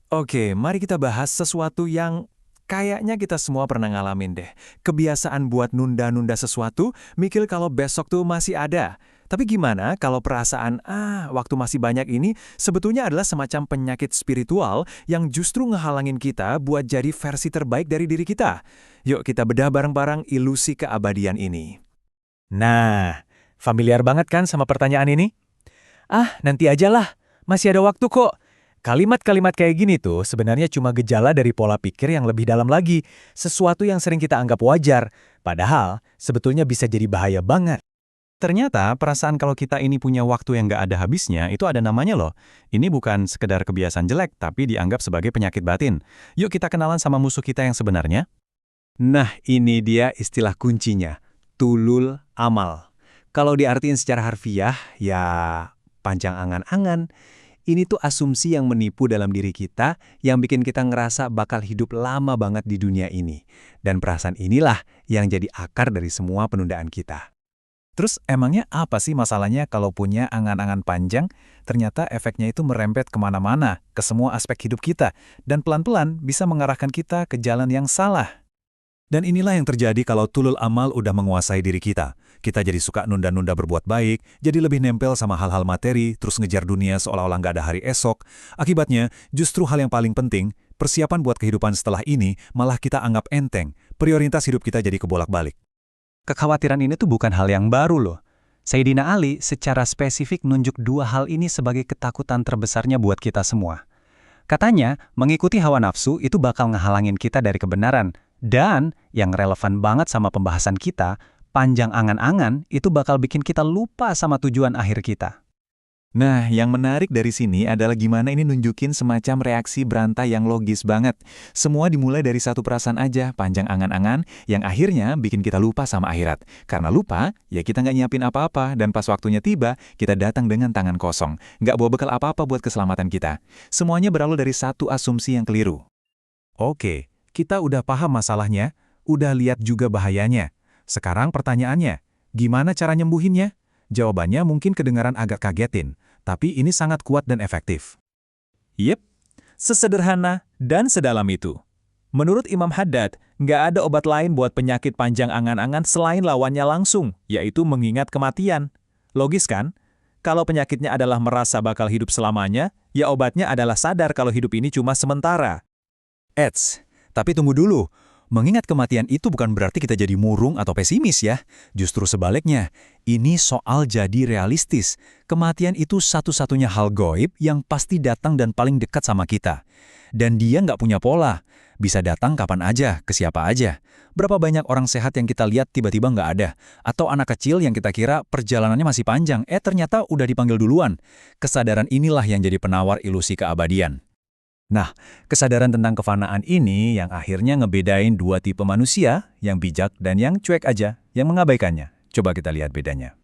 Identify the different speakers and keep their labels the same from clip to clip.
Speaker 1: Oke, mari kita bahas sesuatu yang kayaknya kita semua pernah ngalamin deh. Kebiasaan buat nunda-nunda sesuatu, mikir kalau besok tuh masih ada. Tapi gimana kalau perasaan, waktu masih banyak ini sebetulnya adalah semacam penyakit spiritual yang justru ngehalangin kita buat jadi versi terbaik dari diri kita? Yuk kita bedah bareng-bareng ilusi keabadian ini.
Speaker 2: Nah, familiar banget kan sama pertanyaan ini? Ah, nanti aja lah. Masih ada waktu kok. Kalimat-kalimat kayak gini tuh sebenarnya cuma gejala dari pola pikir yang lebih dalam lagi. Sesuatu yang sering kita anggap wajar. Padahal, sebetulnya bisa jadi bahaya banget.
Speaker 1: Ternyata perasaan kalau kita ini punya waktu yang nggak ada habisnya itu ada namanya loh. Ini bukan sekedar kebiasaan jelek, tapi dianggap sebagai penyakit batin. Yuk kita kenalan sama musuh kita yang sebenarnya.
Speaker 2: Nah, ini dia istilah kuncinya. Tulul amal. Kalau diartiin secara harfiah, ya panjang angan-angan. Ini tuh asumsi yang menipu dalam diri kita yang bikin kita ngerasa bakal hidup lama banget di dunia ini. Dan perasaan inilah yang jadi akar dari semua penundaan kita.
Speaker 1: Terus emangnya apa sih masalahnya kalau punya angan-angan panjang, ternyata efeknya itu merembet kemana-mana, ke semua aspek hidup kita, dan pelan-pelan bisa mengarahkan kita ke jalan yang salah. Dan inilah yang terjadi kalau tulul amal udah menguasai diri kita. Kita jadi suka nunda-nunda berbuat baik, jadi lebih nempel sama hal-hal materi, terus ngejar dunia seolah-olah nggak ada hari esok. Akibatnya, justru hal yang paling penting, persiapan buat kehidupan setelah ini malah kita anggap enteng. Prioritas hidup kita jadi kebolak-balik.
Speaker 2: Kekhawatiran ini tuh bukan hal yang baru loh. Sayyidina Ali secara spesifik nunjuk dua hal ini sebagai ketakutan terbesarnya buat kita semua. Katanya, mengikuti hawa nafsu itu bakal ngehalangin kita dari kebenaran. Dan, yang relevan banget sama pembahasan kita, panjang angan-angan itu bakal bikin kita lupa sama tujuan akhir kita.
Speaker 1: Nah, yang menarik dari sini adalah gimana ini nunjukin semacam reaksi berantai yang logis banget. Semua dimulai dari satu perasaan aja, panjang angan-angan, yang akhirnya bikin kita lupa sama akhirat. Karena lupa, ya kita nggak nyiapin apa-apa, dan pas waktunya tiba, kita datang dengan tangan kosong. Nggak bawa bekal apa-apa buat keselamatan kita. Semuanya berawal dari satu asumsi yang keliru. Oke, kita udah paham masalahnya, udah lihat juga bahayanya. Sekarang pertanyaannya, gimana cara nyembuhinnya? Jawabannya mungkin kedengaran agak kagetin, tapi ini sangat kuat dan efektif. Yep, sesederhana dan sedalam itu. Menurut Imam Haddad, nggak ada obat lain buat penyakit panjang angan-angan selain lawannya langsung, yaitu mengingat kematian. Logis kan? Kalau penyakitnya adalah merasa bakal hidup selamanya, ya obatnya adalah sadar kalau hidup ini cuma sementara. Eits, tapi tunggu dulu. Mengingat kematian itu bukan berarti kita jadi murung atau pesimis ya. Justru sebaliknya, ini soal jadi realistis. Kematian itu satu-satunya hal gaib yang pasti datang dan paling dekat sama kita. Dan dia nggak punya pola. Bisa datang kapan aja, ke siapa aja. Berapa banyak orang sehat yang kita lihat tiba-tiba nggak ada. Atau anak kecil yang kita kira perjalanannya masih panjang, ternyata udah dipanggil duluan. Kesadaran inilah yang jadi penawar ilusi keabadian. Nah, kesadaran tentang kefanaan ini yang akhirnya ngebedain dua tipe manusia, yang bijak dan yang cuek aja, yang mengabaikannya. Coba kita lihat bedanya.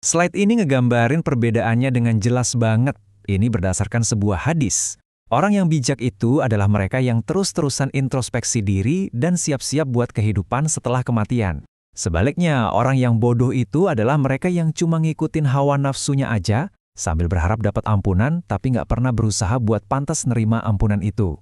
Speaker 1: Slide ini ngegambarin perbedaannya dengan jelas banget. Ini berdasarkan sebuah hadis. Orang yang bijak itu adalah mereka yang terus-terusan introspeksi diri dan siap-siap buat kehidupan setelah kematian. Sebaliknya, orang yang bodoh itu adalah mereka yang cuma ngikutin hawa nafsunya aja, sambil berharap dapat ampunan, tapi nggak pernah berusaha buat pantas nerima ampunan itu.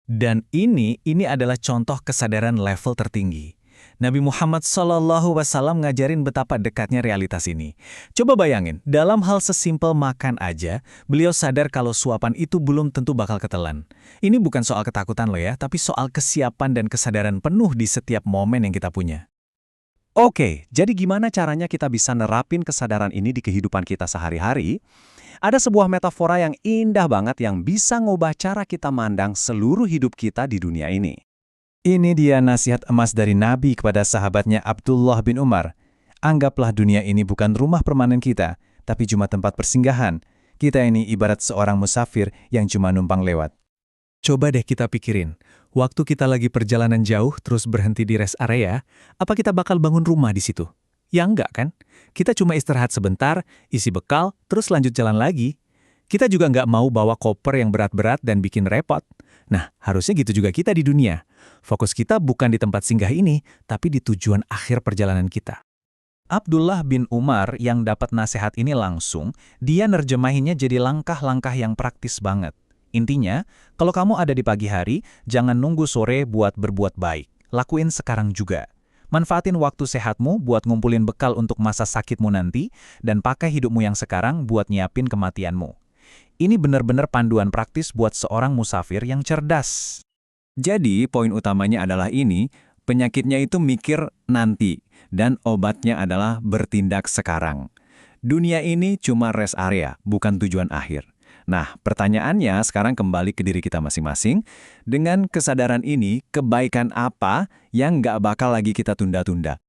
Speaker 1: Dan ini adalah contoh kesadaran level tertinggi. Nabi Muhammad SAW ngajarin betapa dekatnya realitas ini. Coba bayangin, dalam hal sesimpel makan aja, beliau sadar kalau suapan itu belum tentu bakal ketelan. Ini bukan soal ketakutan loh ya, tapi soal kesiapan dan kesadaran penuh di setiap momen yang kita punya. Oke, jadi gimana caranya kita bisa nerapin kesadaran ini di kehidupan kita sehari-hari? Ada sebuah metafora yang indah banget yang bisa ngubah cara kita mandang seluruh hidup kita di dunia ini. Ini dia nasihat emas dari Nabi kepada sahabatnya Abdullah bin Umar. Anggaplah dunia ini bukan rumah permanen kita, tapi cuma tempat persinggahan. Kita ini ibarat seorang musafir yang cuma numpang lewat. Coba deh kita pikirin, waktu kita lagi perjalanan jauh terus berhenti di rest area, apa kita bakal bangun rumah di situ? Ya enggak kan? Kita cuma istirahat sebentar, isi bekal, terus lanjut jalan lagi. Kita juga nggak mau bawa koper yang berat-berat dan bikin repot. Nah, harusnya gitu juga kita di dunia. Fokus kita bukan di tempat singgah ini, tapi di tujuan akhir perjalanan kita. Abdullah bin Umar yang dapat nasihat ini langsung, dia nerjemahinnya jadi langkah-langkah yang praktis banget. Intinya, kalau kamu ada di pagi hari, jangan nunggu sore buat berbuat baik. Lakuin sekarang juga. Manfaatin waktu sehatmu buat ngumpulin bekal untuk masa sakitmu nanti, dan pakai hidupmu yang sekarang buat nyiapin kematianmu. Ini benar-benar panduan praktis buat seorang musafir yang cerdas.
Speaker 2: Jadi, poin utamanya adalah ini, penyakitnya itu mikir nanti, dan obatnya adalah bertindak sekarang. Dunia ini cuma rest area, bukan tujuan akhir. Nah, pertanyaannya sekarang kembali ke diri kita masing-masing. Dengan kesadaran ini, kebaikan apa yang nggak bakal lagi kita tunda-tunda?